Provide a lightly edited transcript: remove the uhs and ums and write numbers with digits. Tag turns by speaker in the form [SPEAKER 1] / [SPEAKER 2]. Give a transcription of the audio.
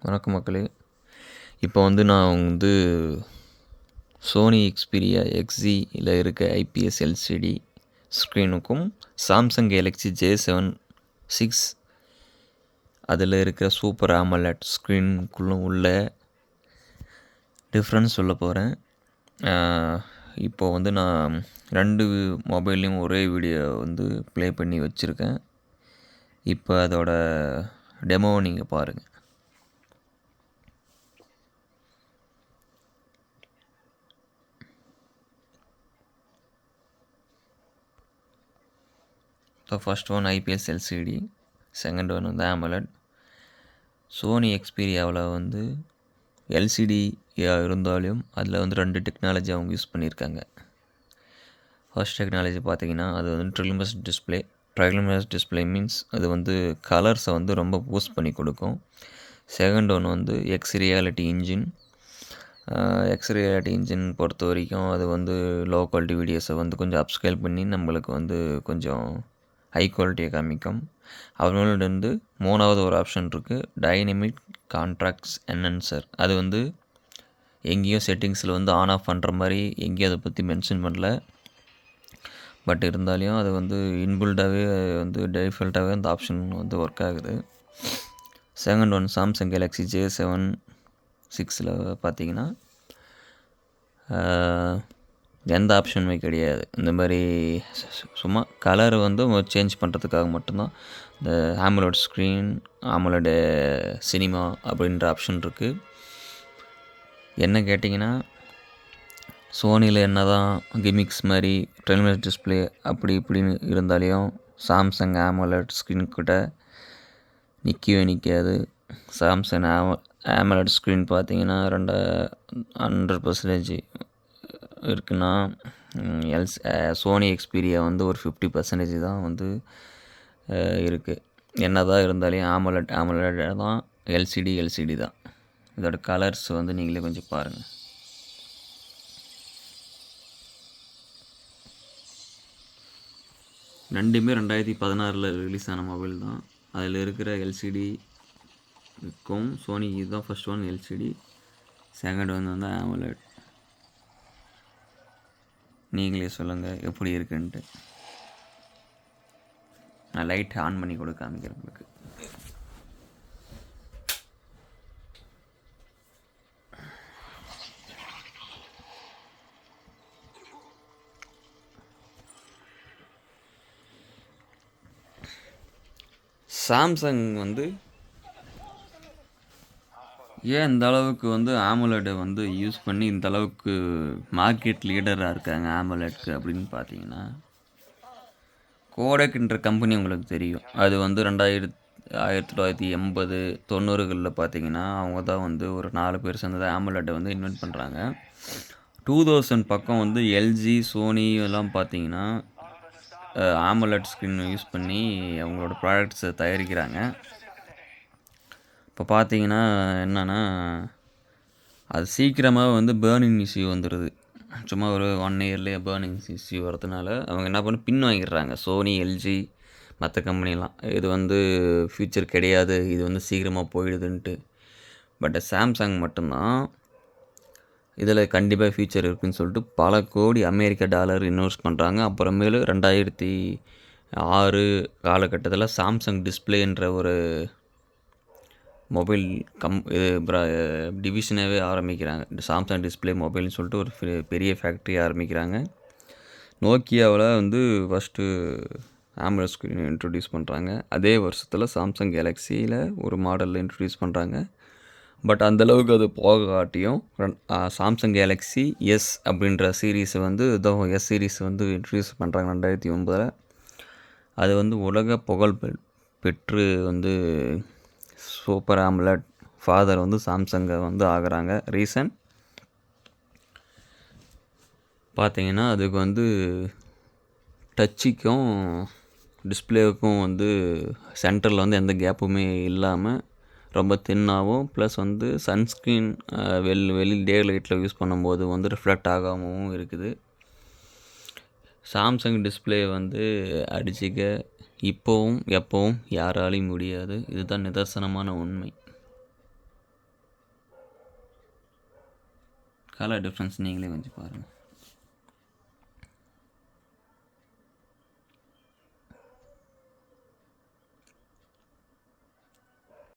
[SPEAKER 1] வணக்கம் மக்களே. இப்போ நான் சோனி எக்ஸ்பீரியா எக்ஸியில் இருக்க ஐபிஎஸ் எல்சிடி ஸ்க்ரீனுக்கும் சாம்சங் கேலக்ஸி J7 6 அதில் இருக்கிற சூப்பர் AMOLED ஸ்க்ரீனுக்குள்ளும் உள்ள டிஃப்ரென்ஸ் சொல்ல போகிறேன். இப்போ நான் 2 மொபைல்லையும் ஒரே வீடியோ ப்ளே பண்ணி வச்சுருக்கேன். இப்போ அதோட டெமோவை நீங்கள் பாருங்கள். So first one IPS LCD, second one AMOLED. Sony எக்ஸ்பீரியாவில் எல்சிடி இருந்தாலும் அதில் 2 டெக்னாலஜி அவங்க யூஸ் பண்ணியிருக்காங்க. ஃபர்ஸ்ட் டெக்னாலஜி பார்த்தீங்கன்னா அது ட்ரில்மஸ் டிஸ்பிளே. ட்ரில்மஸ் டிஸ்பிளே மீன்ஸ் அது கலர்ஸை ரொம்ப பூஸ்ட் பண்ணி கொடுக்கும். Second one X reality engine. X reality engine பொறுத்த வரைக்கும் அது லோ குவாலிட்டி வீடியோஸை கொஞ்சம் அப்ஸ்கேல் பண்ணி நம்மளுக்கு கொஞ்சம் ஹை குவாலிட்டியை காமிக்கும். அவங்களோட மூணாவது ஒரு ஆப்ஷன் இருக்குது, டைனமிக் கான்ட்ராக்ட்ஸ் என்ஹான்சர். அது எங்கேயும் செட்டிங்ஸில் ஆன் ஆஃப் பண்ணுற மாதிரி எங்கேயும் அதை பற்றி மென்ஷன் பண்ணல. பட் இருந்தாலையும் அது இன்பில்டாகவே டிஃபால்ட்டாகவே அந்த ஆப்ஷன் ஒர்க் ஆகுது. Second one Samsung Galaxy J7 6 பார்த்தீங்கன்னா எந்த ஆப்ஷனுமே கிடையாது. இந்த மாதிரி சும்மா கலர் சேஞ்ச் பண்ணுறதுக்காக மட்டும்தான் இந்த AMOLED ஸ்க்ரீன், AMOLED சினிமா அப்படின்ற ஆப்ஷன் இருக்குது. என்ன கேட்டிங்கன்னா சோனியில் என்ன தான் கிமிக்ஸ் மாதிரி ட்ரில்மஸ் டிஸ்பிளே அப்படி இப்படின்னு இருந்தாலையும் சாம்சங் AMOLED ஸ்க்ரீன் கிட்ட நிற்கவே நிற்காது. சாம்சங் AMOLED ஸ்க்ரீன் பார்த்தீங்கன்னா 100% இருக்குன்னா சோனி எக்ஸ்பீரியா ஒரு 50% தான் இருக்குது. என்ன தான் இருந்தாலும் AMOLED தான், எல்சிடி தான். இதோட கலர்ஸ் நீங்களே கொஞ்சம் பாருங்கள். ரெண்டுமே 2016 ரிலீஸ் ஆன மொபைல் தான். அதில் இருக்கிற எல்சிடிக்கும் சோனி இதுதான் first one LCD, second one AMOLED. நீங்களே சொல்லுங்கள் எப்படி இருக்குன்ட்டு. நான் லைட் ஆன் பண்ணி கூட காமிக்கிறேன் உங்களுக்கு. சாம்சங் ஏன் இந்த அளவுக்கு AMOLED யூஸ் பண்ணி இந்த அளவுக்கு மார்க்கெட் லீடராக இருக்காங்க AMOLEDக்கு அப்படின்னு பார்த்தீங்கன்னா, கோடெக்ன்ற கம்பெனி உங்களுக்கு தெரியும். அது 1980 90களில் பார்த்தீங்கன்னா அவங்க தான் ஒரு 4 பேர் சேர்ந்து AMOLED இன்வென்ட் பண்ணுறாங்க. 2000 பக்கம் எல்ஜி, சோனி எல்லாம் பார்த்தீங்கன்னா AMOLED ஸ்க்ரீன் யூஸ் பண்ணி அவங்களோட ப்ராடக்ட்ஸை தயாரிக்கிறாங்க. இப்போ பார்த்தீங்கன்னா என்னென்னா அது சீக்கிரமாக பேர்னிங் இஷ்யூ வந்துடுது. சும்மா ஒரு 1 இயர்லேயே பேர்னிங் இஷ்யூ வரதுனால அவங்க என்ன பின் வாங்கிடுறாங்க. சோனி, எல்ஜி, மற்ற கம்பெனிலாம் இது ஃப்யூச்சர் கிடையாது, இது சீக்கிரமாக போயிடுதுன்ட்டு. பட் சாம்சங் மட்டும்தான் இதில் கண்டிப்பாக ஃப்யூச்சர் இருக்குதுன்னு சொல்லிட்டு பல கோடி அமெரிக்க டாலர் இன்வெஸ்ட் பண்ணுறாங்க. அப்புறமேலு 2006 காலகட்டத்தில் சாம்சங் டிஸ்பிளேன்ற ஒரு மொபைல் டிவிஷனாகவே ஆரம்பிக்கிறாங்க. சாம்சங் டிஸ்பிளே மொபைல்னு சொல்லிட்டு ஒரு பெரிய ஃபேக்ட்ரி ஆரம்பிக்கிறாங்க. நோக்கியாவில் ஃபஸ்ட்டு AMOLED ஸ்க்ரீன் இன்ட்ரடியூஸ் பண்ணுறாங்க. அதே வருஷத்தில் சாம்சங் கேலக்ஸியில் ஒரு மாடலில் இன்ட்ரடியூஸ் பண்ணுறாங்க. பட் அந்தளவுக்கு அது போகாட்டியும் சாம்சங் கேலக்ஸி எஸ் அப்படின்ற சீரீஸை எஸ் சீரீஸ் இன்ட்ரடியூஸ் பண்ணுறாங்க 2009. அது உலக புகழ் பெற்று சூப்பர் AMOLED ஃபாதர் சாம்சங்கை ஆகிறாங்க. ரீசன் பார்த்தீங்கன்னா அதுக்கு டச்சுக்கும் டிஸ்பிளேவுக்கும் சென்டரில் எந்த கேப்புமே இல்லாமல் ரொம்ப தின்னாகவும் ப்ளஸ் சன்ஸ்க்ரீன் வெளி டே லைட்டில் யூஸ் பண்ணும்போது ரிஃப்ளெக்ட் ஆகாமவும் இருக்குது. சாம்சங் டிஸ்பிளே அடிச்சிக்க இப்போவும் எப்போவும் யாராலையும் முடியாது. இதுதான் நிதர்சனமான உண்மை. கலர் டிஃப்ரென்ஸ் நீங்களே கொஞ்சம் பாருங்கள்.